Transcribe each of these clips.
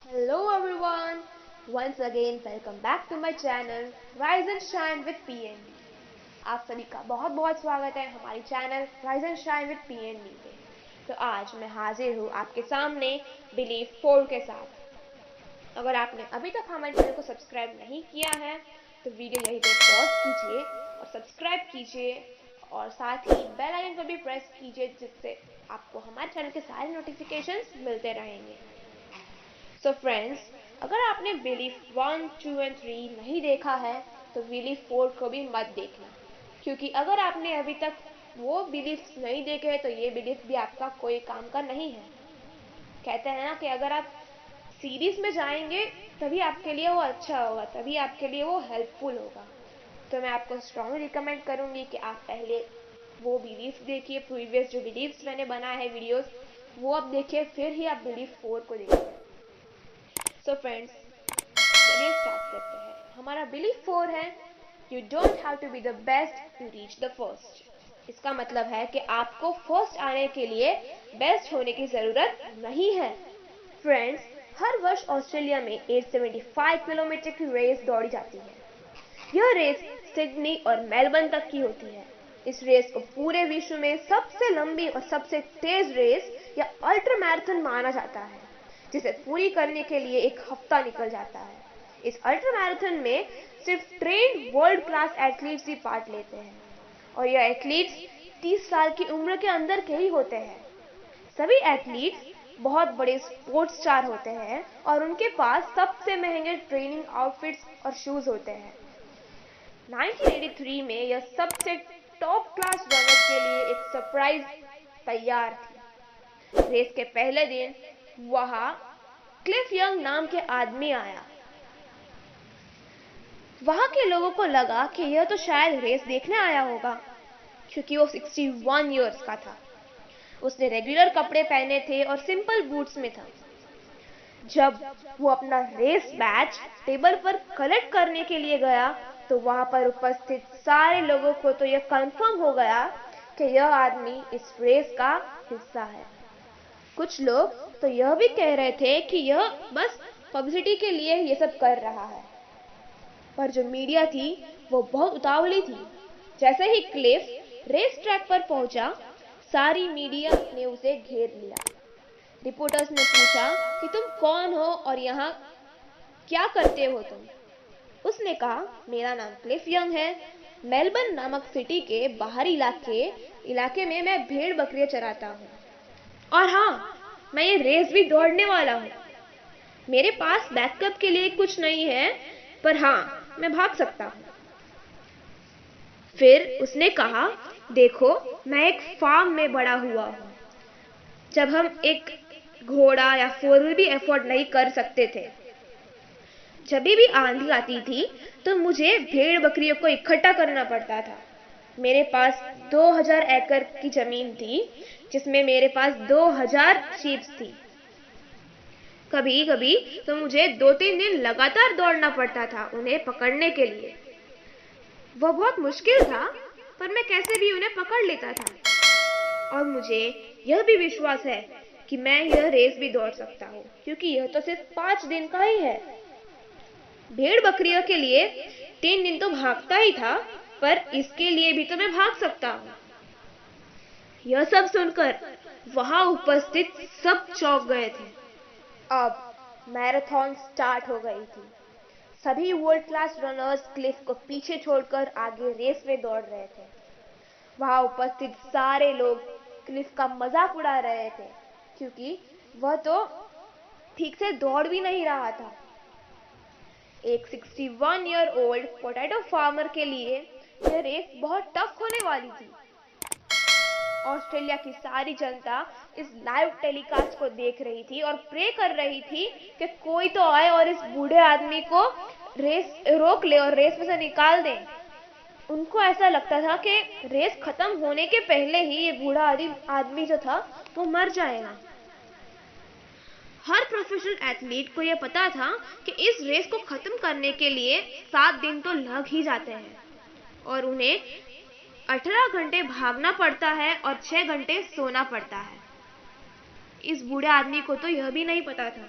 Hello everyone. Once again welcome back to my channel Rise and Shine with PNB. आप सभी का बहुत बहुत स्वागत है हमारी channel Rise and Shine with PNB पे। तो आज मैं हाजिर हूँ आपके सामने बिलीव 4 के साथ। अगर आपने अभी तक हमारे चैनल को सब्सक्राइब नहीं किया है तो वीडियो यहीं पे पॉज कीजिए और सब्सक्राइब कीजिए और साथ ही बेल आइकन को भी प्रेस कीजिए जिससे आपको हमारे चैनल के सारे नोटिफिकेशंस मिलते रहेंगे। सो फ्रेंड्स, अगर आपने बिलीफ 1, 2 एंड 3 नहीं देखा है तो बिलीफ 4 को भी मत देखना, क्योंकि अगर आपने अभी तक वो बिलीफ नहीं देखे हैं तो ये बिलीफ भी आपका कोई काम का नहीं है। कहते हैं ना कि अगर आप सीरीज में जाएंगे तभी आपके लिए वो अच्छा होगा, तभी आपके लिए वो हेल्पफुल होगा। तो मैं आपको स्ट्रांगली रिकमेंड करूंगी कि आप पहले वो बिलीफ देखिए, प्रीवियस जो बिलीफ्स मैंने बनाए हैं वीडियोस वो आप देखिए, फिर ही आप बिलीफ 4 को देखिए। सो फ्रेंड्स, चलिए स्टार्ट करते हैं। हमारा बिलीफ 4 है, you don't have to be the best to reach the first. इसका मतलब है कि आपको फर्स्ट आने के लिए बेस्ट होने की जरूरत नहीं है। फ्रेंड्स, हर वर्ष ऑस्ट्रेलिया में 875 किलोमीटर की रेस दौड़ी जाती है। यह रेस सिडनी और मेलबर्न तक की होती है। इस रेस को पूरे विश्व में सबसे लंबी और सबसे तेज रेस या अल्ट्रा मैराथन माना जाता है, जिसे पूरी करने के लिए एक हफ्ता निकल जाता है। इस अल्ट्रा मैराथन में सिर्फ ट्रेन्ड वर्ल्ड क्लास एथलीट्स ही पार्ट लेते हैं और यह एथलीट्स 30 साल की उम्र के अंदर के ही होते हैं। सभी एथलीट्स बहुत बड़े स्पोर्ट्स स्टार होते हैं और उनके पास सबसे महंगे ट्रेनिंग आउटफिट्स और शूज होते हैं। 1983 में यह सबसे टॉप क्लास रनर्स के लिए एक सरप्राइज तैयार थी। रेस के पहले दिन वहां क्लिफ यंग नाम के आदमी आया। वहां के लोगों को लगा कि यह तो शायद रेस देखने आया होगा, क्योंकि वो 61 इयर्स का था। उसने रेगुलर कपड़े पहने थे और सिंपल बूट्स में था। जब वो अपना रेस बैच टेबल पर कलेक्ट करने के लिए गया तो वहां पर उपस्थित सारे लोगों को तो यह कंफर्म हो गया कि यह आदमी इस रेस का हिस्सा है। कुछ लोग तो यह भी कह रहे थे कि यह बस पब्लिसिटी के लिए ये सब कर रहा है, पर जो मीडिया थी वो बहुत उतावली थी। जैसे ही क्लिफ रेस ट्रैक पर पहुंचा, सारी मीडिया ने उसे घेर लिया। रिपोर्टर्स ने पूछा कि तुम कौन हो और यहाँ क्या करते हो तुम। उसने कहा, मेरा नाम क्लिफ यंग है। मेलबर्न नामक सिटी के बाहरी इलाके में मैं भेड़ बकरियां चराता हूँ। और हाँ, मैं ये रेस भी दौड़ने वाला हूँ। मेरे पास बैकअप के लिए कुछ नहीं है, पर हाँ, मैं भाग सकता हूँ। फिर उसने कहा, देखो, मैं एक फार्म में बड़ा हुआ हूँ, जब हम एक घोड़ा या फोर व्हील भी अफोर्ड नहीं कर सकते थे। जब भी आंधी आती थी तो मुझे भेड़ बकरियों को इकट्ठा करना पड़ता था। मेरे पास 2000 एकड़ की जमीन थी, जिसमें मेरे पास 2000 शीप्स थी। कभी कभी तो मुझे 2-3 दिन लगातार दौड़ना पड़ता था उन्हें पकड़ने के लिए। वह बहुत मुश्किल था, पर मैं कैसे भी उन्हें पकड़ लेता था। और मुझे यह भी विश्वास है कि मैं यह रेस भी दौड़ सकता हूँ, क्योंकि यह तो सिर्फ 5 दिन का ही है। भेड़ बकरियों के लिए 3 दिन तो भागता ही था, पर इसके लिए भी तो मैं भाग सकता हूँ। यह सब सुनकर वहां उपस्थित सब चौंक गए थे। अब मैराथन स्टार्ट हो गई थी। सभी वर्ल्ड क्लास रनर्स क्लिफ को पीछे छोड़कर आगे रेस में दौड़ रहे थे। वहां उपस्थित सारे लोग क्लिफ का मजाक उड़ा रहे थे, क्योंकि वह तो ठीक से दौड़ भी नहीं रहा था। एक 61 ईयर ओल्ड पोटैटो फार्मर के लिए यह रेस बहुत टफ होने वाली थी। ऑस्ट्रेलिया की सारी जनता इस लाइव टेलीकास्ट को देख रही थी और प्रे कर रही थी कि कोई तो आए और इस बूढ़े आदमी को रेस रोक ले और रेस में से निकाल दे। उनको ऐसा लगता था कि रेस खत्म होने के पहले ही ये बूढ़ा आदमी जो था वो मर जाएगा। हर प्रोफेशनल एथलीट को यह पता था कि इस रेस को खत्म करने के लिए 7 दिन तो लग ही जाते हैं और उन्हें 18 घंटे भागना पड़ता है और 6 घंटे सोना पड़ता है। इस बूढ़े आदमी को तो यह भी नहीं पता था।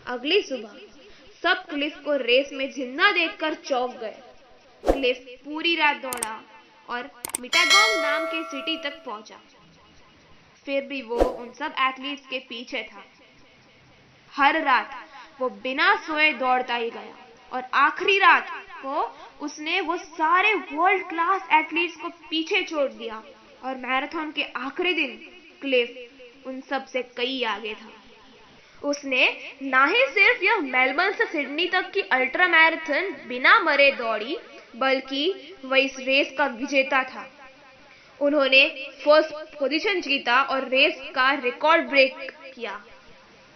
अगली सुबह सब क्लिफ को रेस में जिंदा देखकर चौंक गए। क्लिफ पूरी रात दौड़ा और मिटागोंग नाम के सिटी तक पहुंचा। फिर भी वो उन सब एथलीट्स के पीछे था। हर रात वो बिना सोए दौड़ता ही गया और आखिरी रात को उसने वो सारे वर्ल्ड क्लास एथलीट्स को पीछे छोड़ दिया और मैराथन के आखिरी दिन क्लिफ उन सब से कई आगे था। उसने ना ही सिर्फ यह मेलबर्न से सिडनी तक की अल्ट्रा मैराथन बिना मरे दौड़ी, बल्कि वह इस रेस का विजेता था। उन्होंने फर्स्ट पोजीशन जीता और रेस का रिकॉर्ड ब्रेक किया।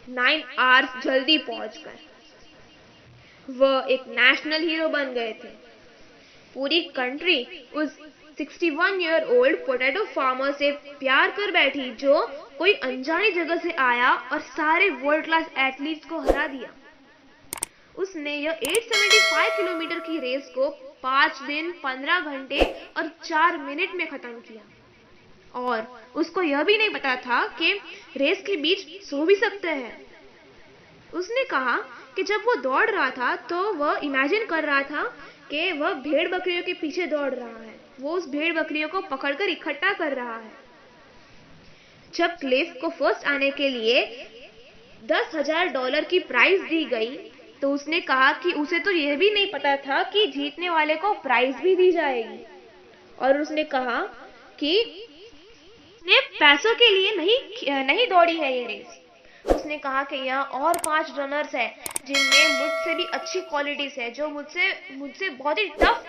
9 आवर्स जल्दी पहुंचकर वह एक नेशनल हीरो बन गए थे। पूरी कंट्री उस 61 ईयर ओल्ड पोटैटो फार्मर से प्यार कर बैठी जो कोई अनजानी जगह से आया और सारे वर्ल्ड क्लास एथलीट्स को हरा दिया। उसने यह 875 किलोमीटर की रेस को 5 दिन 15 घंटे और 4 मिनट में खत्म किया और उसको यह भी नहीं पता था कि रेस के बीच सो भी सकते हैं। उसने कहा कि जब वो दौड़ रहा था तो वह इमेजिन कर रहा था कि वह भेड़ बकरियों के पीछे दौड़ रहा है। वो उस भेड़ बकरियों को पकड़कर इकट्ठा कर रहा है। जब क्लिफ को फर्स्ट आने के लिए $10,000 की प्राइज दी गई तो उसने कहा कि उसे तो यह भी नहीं पता था कि जीतने वाले को प्राइज भी दी जाएगी। और उसने कहा कि उसने पैसों के लिए नहीं दौड़ी है ये रेस। उसने कहा कि यहाँ और 5 रनर्स हैं जिनमें मुझसे भी अच्छी क्वालिटीज है, जो मुझसे बहुत ही टफ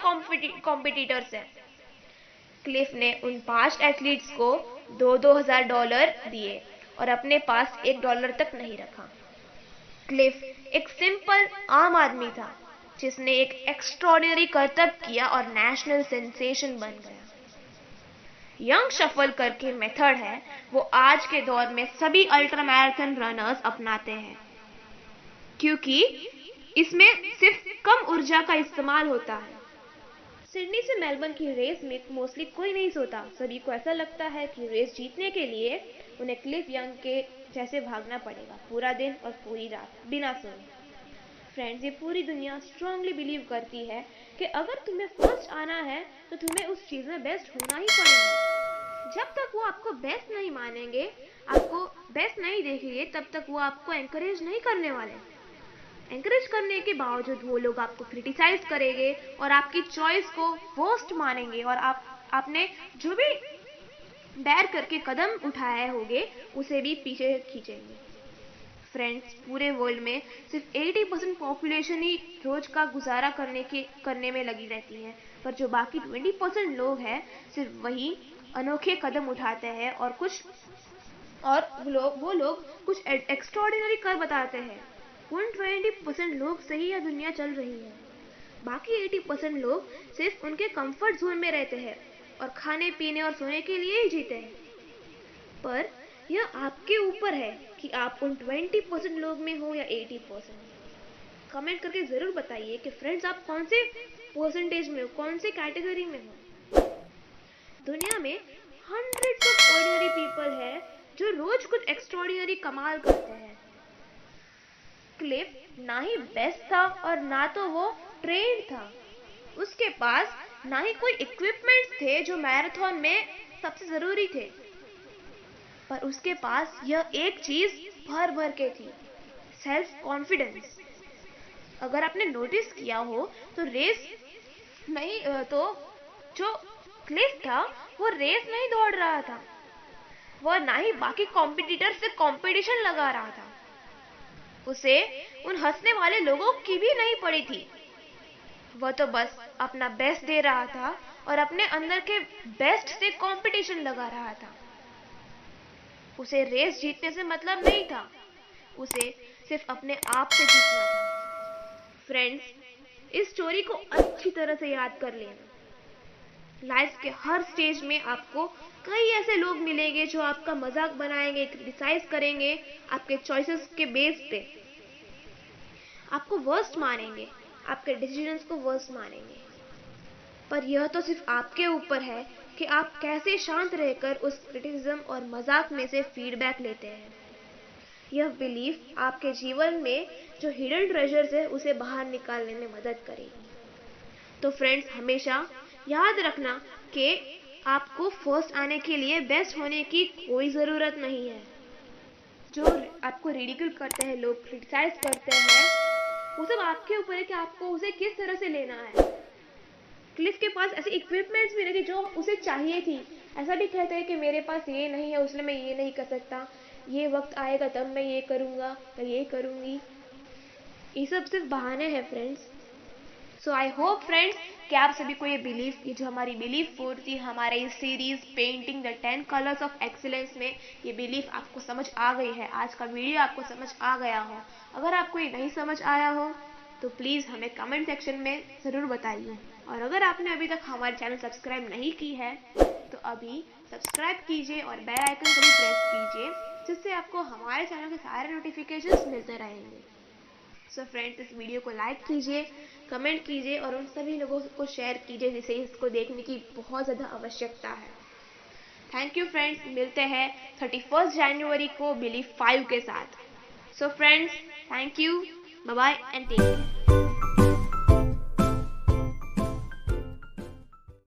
कॉम्पिटिटर्स हैं। क्लिफ ने उन 5 एथलीट्स को $2,000 दिए और अपने पास $1 तक नहीं रखा। क्लिफ एक सिंपल आम आदमी था जिसने एक एक्स्ट्रॉर्डिनरी करतब किया और नेशनल सेंसेशन बन गया। यंग शफल करके मेथड है वो आज के दौर में सभी अल्ट्रा मैराथन रनर्स अपनाते हैं, क्योंकि इसमें सिर्फ कम ऊर्जा का इस्तेमाल होता है। सिडनी से मेलबर्न की रेस में मोस्टली कोई नहीं सोता। सभी को ऐसा लगता है कि रेस जीतने के लिए उन्हें क्लिफ यंग के जैसे भागना पड़ेगा, पूरा दिन और पूरी रात बिना सोए। फ्रेंड्स, ये पूरी दुनिया स्ट्रांगली बिलीव करती है कि अगर तुम्हें फर्स्ट आना है तो तुम्हें उस चीज में बेस्ट होना ही पड़ेगा। जब तक वो आपको बेस्ट नहीं मानेंगे, आपको बेस्ट नहीं देखेंगे, तब तक वो आपको एनकरेज नहीं करने वाले। एनकरेज करने के बावजूद वो लोग आपको क्रिटिसाइज करेंगे और आपकी चॉइस को वर्स्ट मानेंगे और आपने जो भी डेयर करके कदम उठाए होंगे उसे भी पीछे खींचेंगे। फ्रेंड्स, पूरे वर्ल्ड में सिर्फ 80% पॉपुलेशन ही रोज का गुजारा करने में लगी रहती है, पर जो बाकी 20% लोग हैं सिर्फ वही अनोखे कदम उठाते हैं और वो लोग कुछ एक्स्ट्राऑर्डिनरी कर बताते हैं। उन 20% लोग से ही यह दुनिया चल रही है। बाकी 80% लोग सिर्फ उनके कंफर्ट जोन में रहते हैं और खाने पीने और सोने के लिए ही जीते हैं। पर यह आपके ऊपर है कि आप उन 20% लोग में हो या 80%। कमेंट करके जरूर बताइए कि फ्रेंड्स आप कौन से परसेंटेज में हो, कौन से कैटेगरी में हो। दुनिया में हंड्रेड्स ऑफ ऑर्डिनरी पीपल है जो रोज कुछ एक्स्ट्राऑर्डिनरी कमाल करते हैं। क्लिफ ना ही बेस्ट था और ना तो वो ट्रेंड था। उसके पास ना ही कोई इक्विपमेंट्स थे जो मैराथन में सबसे जरूरी थे, पर उसके पास यह एक चीज भर भर के थी, सेल्फ कॉन्फिडेंस। अगर आपने नोटिस किया हो तो जो क्लिफ था वो रेस नहीं दौड़ रहा था। वह ना ही बाकी कॉम्पिटिटर से कंपटीशन लगा रहा था। उसे उन हंसने वाले लोगों की भी नहीं पड़ी थी। वह तो बस अपना बेस्ट दे रहा था और अपने अंदर के बेस्ट से कंपटीशन लगा रहा था। उसे रेस जीतने से मतलब नहीं था, उसे सिर्फ अपने आप से जीतना था। फ्रेंड्स, इस स्टोरी को अच्छी तरह से याद कर लेना। लाइफ के हर स्टेज में आपको कई ऐसे लोग मिलेंगे जो आपका मजाक बनाएंगे, क्रिटिसाइज करेंगे आपके चॉइसेस के बेस पे, आपको वर्स्ट मानेंगे, आपके डिसीजंस को वर्स्ट मानेंगे। पर यह तो सिर्फ आपके ऊपर है कि आप कैसे शांत रहकर उस क्रिटिसिज्म और मजाक में से फीडबैक लेते हैं। यह बिलीफ आपके जीवन में जो हिडन ट्रेजर्स है उसे बाहर निकालने में मदद करेगी। तो फ्रेंड्स, हमेशा याद रखना कि आपको फर्स्ट आने के लिए बेस्ट होने की कोई ज़रूरत नहीं है। जो आपको रिडिक्यूल करते हैं, लोग क्रिटिसाइज करते हैं, वो सब आपके ऊपर है कि आपको उसे किस तरह से लेना है। क्लिफ के पास ऐसी इक्विपमेंट्स भी नहीं थी जो उसे चाहिए थी। ऐसा भी कहते हैं कि मेरे पास ये नहीं है इसलिए मैं ये नहीं कर सकता, ये वक्त आएगा तब मैं ये करूँगा या ये करूँगी। ये सब सिर्फ बहाने हैं friends. So I hope friends कि आप सभी को ये जो हमारी बिलीफ 4 थी हमारे इस series painting the 10 colours of excellence में, ये बिलीफ आपको समझ आ गई है। आज का वीडियो आपको समझ आ गया हो। अगर आपको ये नहीं समझ आया हो तो प्लीज़ हमें कमेंट सेक्शन में ज़रूर बताइए। और अगर आपने अभी तक हमारे चैनल सब्सक्राइब नहीं की है तो अभी सब्सक्राइब कीजिए और बेल आइकन को भी प्रेस कीजिए, जिससे आपको हमारे चैनल के सारे नोटिफिकेशंस मिलते रहेंगे। सो फ्रेंड्स, इस वीडियो को लाइक कीजिए, कमेंट कीजिए और उन सभी लोगों को शेयर कीजिए जिसे इसको देखने की बहुत ज़्यादा आवश्यकता है। थैंक यू फ्रेंड्स, मिलते हैं 31 जनवरी को बिलीफ 5 के साथ। So friends, thank you, bye bye and take care.